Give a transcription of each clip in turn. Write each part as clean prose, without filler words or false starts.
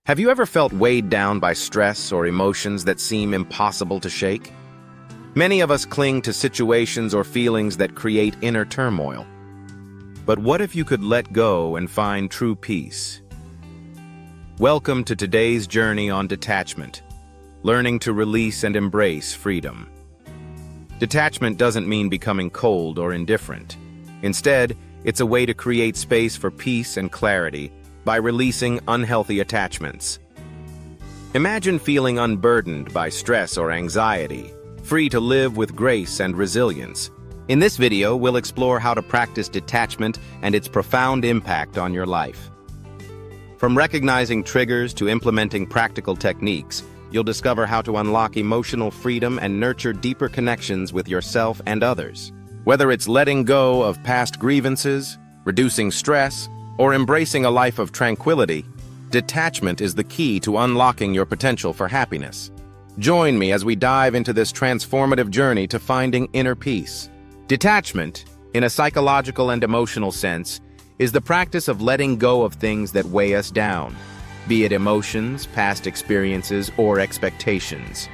Have you ever felt weighed down by stress or emotions that seem impossible to shake? Many of us cling to situations or feelings that create inner turmoil. But what if you could let go and find true peace? Welcome to today's journey on detachment, learning to release and embrace freedom. Detachment doesn't mean becoming cold or indifferent. Instead, it's a way to create space for peace and clarity by releasing unhealthy attachments. Imagine feeling unburdened by stress or anxiety, free to live with grace and resilience. In this video, we'll explore how to practice detachment and its profound impact on your life. From recognizing triggers to implementing practical techniques, you'll discover how to unlock emotional freedom and nurture deeper connections with yourself and others. Whether it's letting go of past grievances, reducing stress, or embracing a life of tranquility, detachment is the key to unlocking your potential for happiness. Join me as we dive into this transformative journey to finding inner peace. Detachment, in a psychological and emotional sense, is the practice of letting go of things that weigh us down, be it emotions, past experiences, or expectations.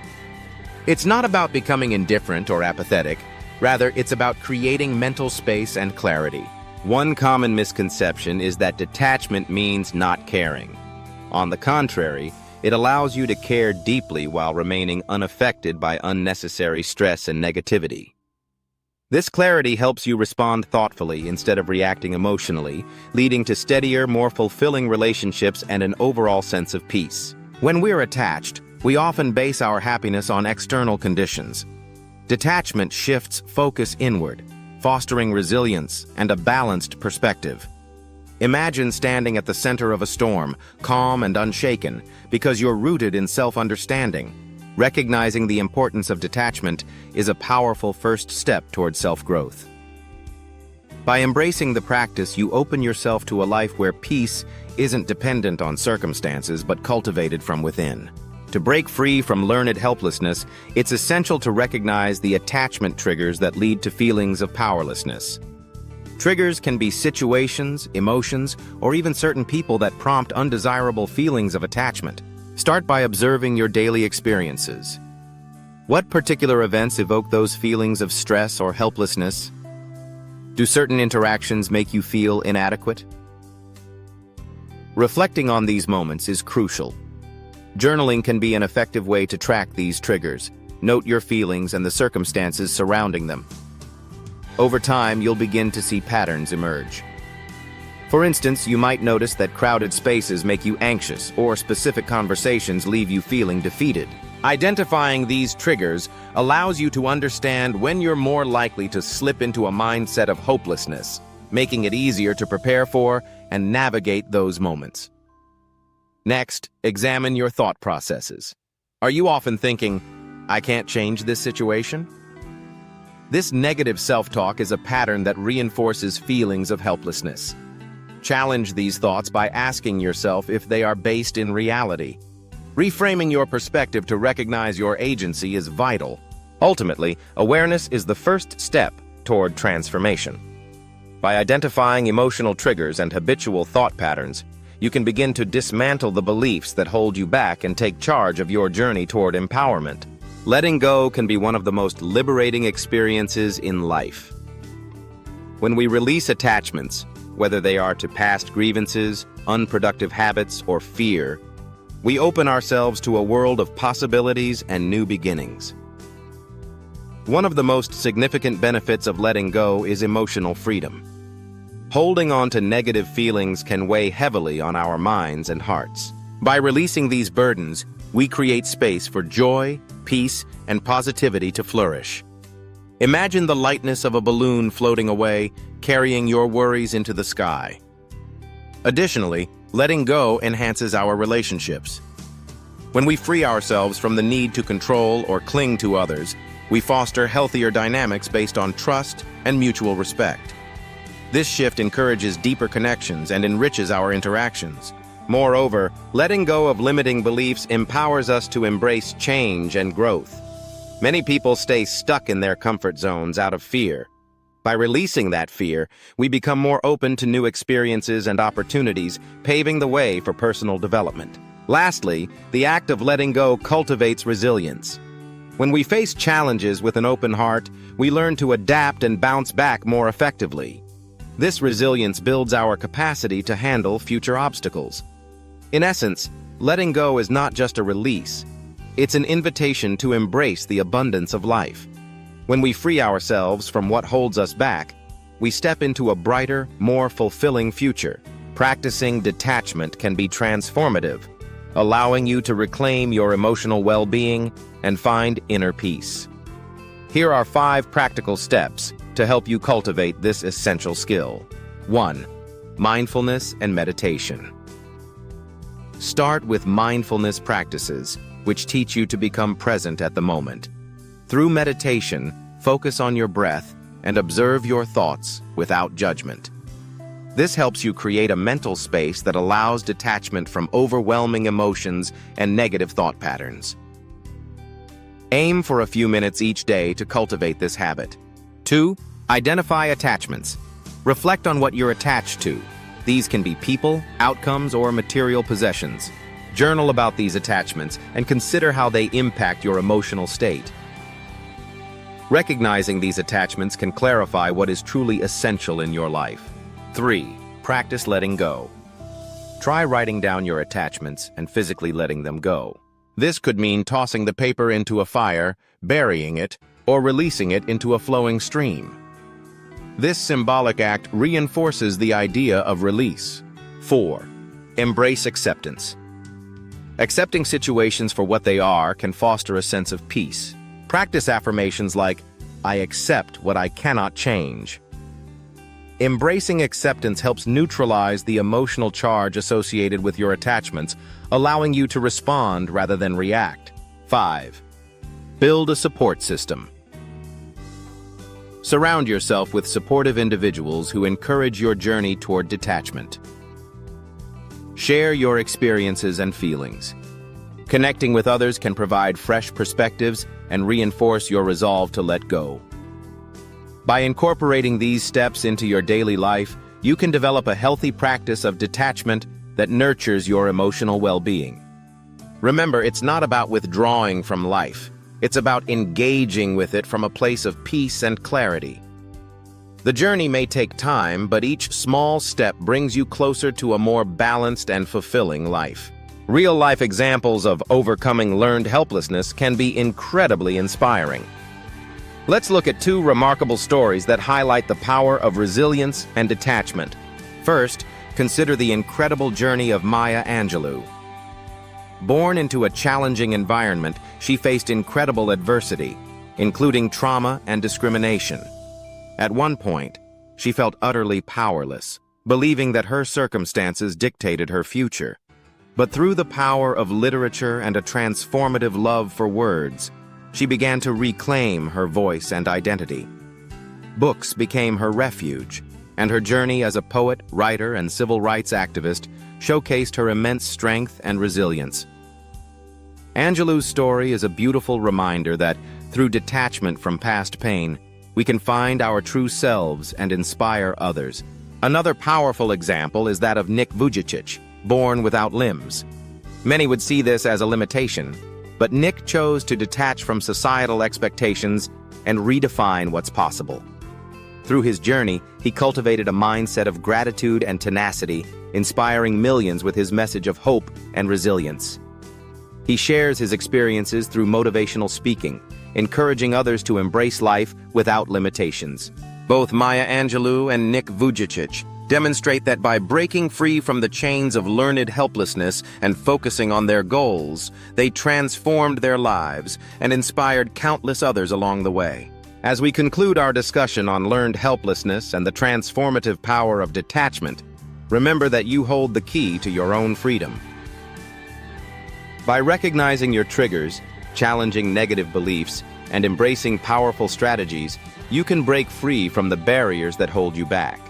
It's not about becoming indifferent or apathetic. Rather, it's about creating mental space and clarity. One common misconception is that detachment means not caring. On the contrary, it allows you to care deeply while remaining unaffected by unnecessary stress and negativity. This clarity helps you respond thoughtfully instead of reacting emotionally, leading to steadier, more fulfilling relationships and an overall sense of peace. When we're attached, we often base our happiness on external conditions. Detachment shifts focus inward, fostering resilience and a balanced perspective. Imagine standing at the center of a storm, calm and unshaken, because you're rooted in self-understanding. Recognizing the importance of detachment is a powerful first step toward self-growth. By embracing the practice, you open yourself to a life where peace isn't dependent on circumstances but cultivated from within. To break free from learned helplessness, it's essential to recognize the attachment triggers that lead to feelings of powerlessness. Triggers can be situations, emotions, or even certain people that prompt undesirable feelings of attachment. Start by observing your daily experiences. What particular events evoke those feelings of stress or helplessness? Do certain interactions make you feel inadequate? Reflecting on these moments is crucial. Journaling can be an effective way to track these triggers. Note your feelings and the circumstances surrounding them. Over time, you'll begin to see patterns emerge. For instance, you might notice that crowded spaces make you anxious, or specific conversations leave you feeling defeated. Identifying these triggers allows you to understand when you're more likely to slip into a mindset of hopelessness, making it easier to prepare for and navigate those moments. Next, examine your thought processes. Are you often thinking, "I can't change this situation"? This negative self-talk is a pattern that reinforces feelings of helplessness. Challenge these thoughts by asking yourself if they are based in reality. Reframing your perspective to recognize your agency is vital. Ultimately, awareness is the first step toward transformation. By identifying emotional triggers and habitual thought patterns, you can begin to dismantle the beliefs that hold you back and take charge of your journey toward empowerment. Letting go can be one of the most liberating experiences in life. When we release attachments, whether they are to past grievances, unproductive habits, or fear, we open ourselves to a world of possibilities and new beginnings. One of the most significant benefits of letting go is emotional freedom. Holding on to negative feelings can weigh heavily on our minds and hearts. By releasing these burdens, we create space for joy, peace, and positivity to flourish. Imagine the lightness of a balloon floating away, carrying your worries into the sky. Additionally, letting go enhances our relationships. When we free ourselves from the need to control or cling to others, we foster healthier dynamics based on trust and mutual respect. This shift encourages deeper connections and enriches our interactions. Moreover, letting go of limiting beliefs empowers us to embrace change and growth. Many people stay stuck in their comfort zones out of fear. By releasing that fear, we become more open to new experiences and opportunities, paving the way for personal development. Lastly, the act of letting go cultivates resilience. When we face challenges with an open heart, we learn to adapt and bounce back more effectively. This resilience builds our capacity to handle future obstacles. In essence, letting go is not just a release. It's an invitation to embrace the abundance of life. When we free ourselves from what holds us back, we step into a brighter, more fulfilling future. Practicing detachment can be transformative, allowing you to reclaim your emotional well-being and find inner peace. Here are 5 practical steps to help you cultivate this essential skill. 1. Mindfulness and meditation. Start with mindfulness practices, which teach you to become present at the moment. Through meditation, focus on your breath and observe your thoughts without judgment. This helps you create a mental space that allows detachment from overwhelming emotions and negative thought patterns. Aim for a few minutes each day to cultivate this habit. 2. Identify attachments. Reflect on what you're attached to. These can be people, outcomes, or material possessions. Journal about these attachments and consider how they impact your emotional state. Recognizing these attachments can clarify what is truly essential in your life. 3. Practice letting go. Try writing down your attachments and physically letting them go. This could mean tossing the paper into a fire, burying it, or releasing it into a flowing stream. This symbolic act reinforces the idea of release. 4. Embrace acceptance. Accepting situations for what they are can foster a sense of peace. Practice affirmations like, "I accept what I cannot change." Embracing acceptance helps neutralize the emotional charge associated with your attachments, allowing you to respond rather than react. 5. Build a support system. Surround yourself with supportive individuals who encourage your journey toward detachment. Share your experiences and feelings. Connecting with others can provide fresh perspectives and reinforce your resolve to let go. By incorporating these steps into your daily life, you can develop a healthy practice of detachment that nurtures your emotional well-being. Remember, it's not about withdrawing from life. It's about engaging with it from a place of peace and clarity. The journey may take time, but each small step brings you closer to a more balanced and fulfilling life. Real-life examples of overcoming learned helplessness can be incredibly inspiring. Let's look at 2 remarkable stories that highlight the power of resilience and detachment. First, consider the incredible journey of Maya Angelou. Born into a challenging environment, she faced incredible adversity, including trauma and discrimination. At one point, she felt utterly powerless, believing that her circumstances dictated her future. But through the power of literature and a transformative love for words, she began to reclaim her voice and identity. Books became her refuge, and her journey as a poet, writer, and civil rights activist showcased her immense strength and resilience. Angelou's story is a beautiful reminder that, through detachment from past pain, we can find our true selves and inspire others. Another powerful example is that of Nick Vujicic, born without limbs. Many would see this as a limitation, but Nick chose to detach from societal expectations and redefine what's possible. Through his journey, he cultivated a mindset of gratitude and tenacity, inspiring millions with his message of hope and resilience. He shares his experiences through motivational speaking, encouraging others to embrace life without limitations. Both Maya Angelou and Nick Vujicic demonstrate that by breaking free from the chains of learned helplessness and focusing on their goals, they transformed their lives and inspired countless others along the way. As we conclude our discussion on learned helplessness and the transformative power of detachment, remember that you hold the key to your own freedom. By recognizing your triggers, challenging negative beliefs, and embracing powerful strategies, you can break free from the barriers that hold you back.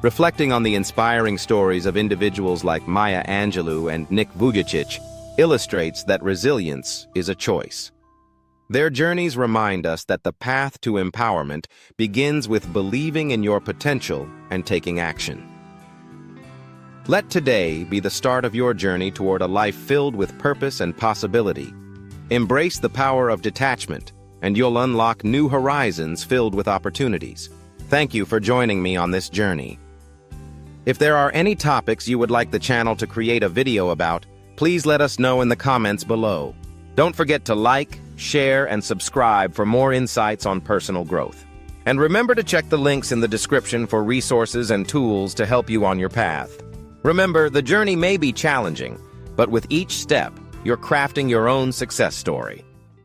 Reflecting on the inspiring stories of individuals like Maya Angelou and Nick Vujicic illustrates that resilience is a choice. Their journeys remind us that the path to empowerment begins with believing in your potential and taking action. Let today be the start of your journey toward a life filled with purpose and possibility. Embrace the power of detachment, and you'll unlock new horizons filled with opportunities. Thank you for joining me on this journey. If there are any topics you would like the channel to create a video about, please let us know in the comments below. Don't forget to like, share, and subscribe for more insights on personal growth. And remember to check the links in the description for resources and tools to help you on your path. Remember, the journey may be challenging, but with each step, you're crafting your own success story.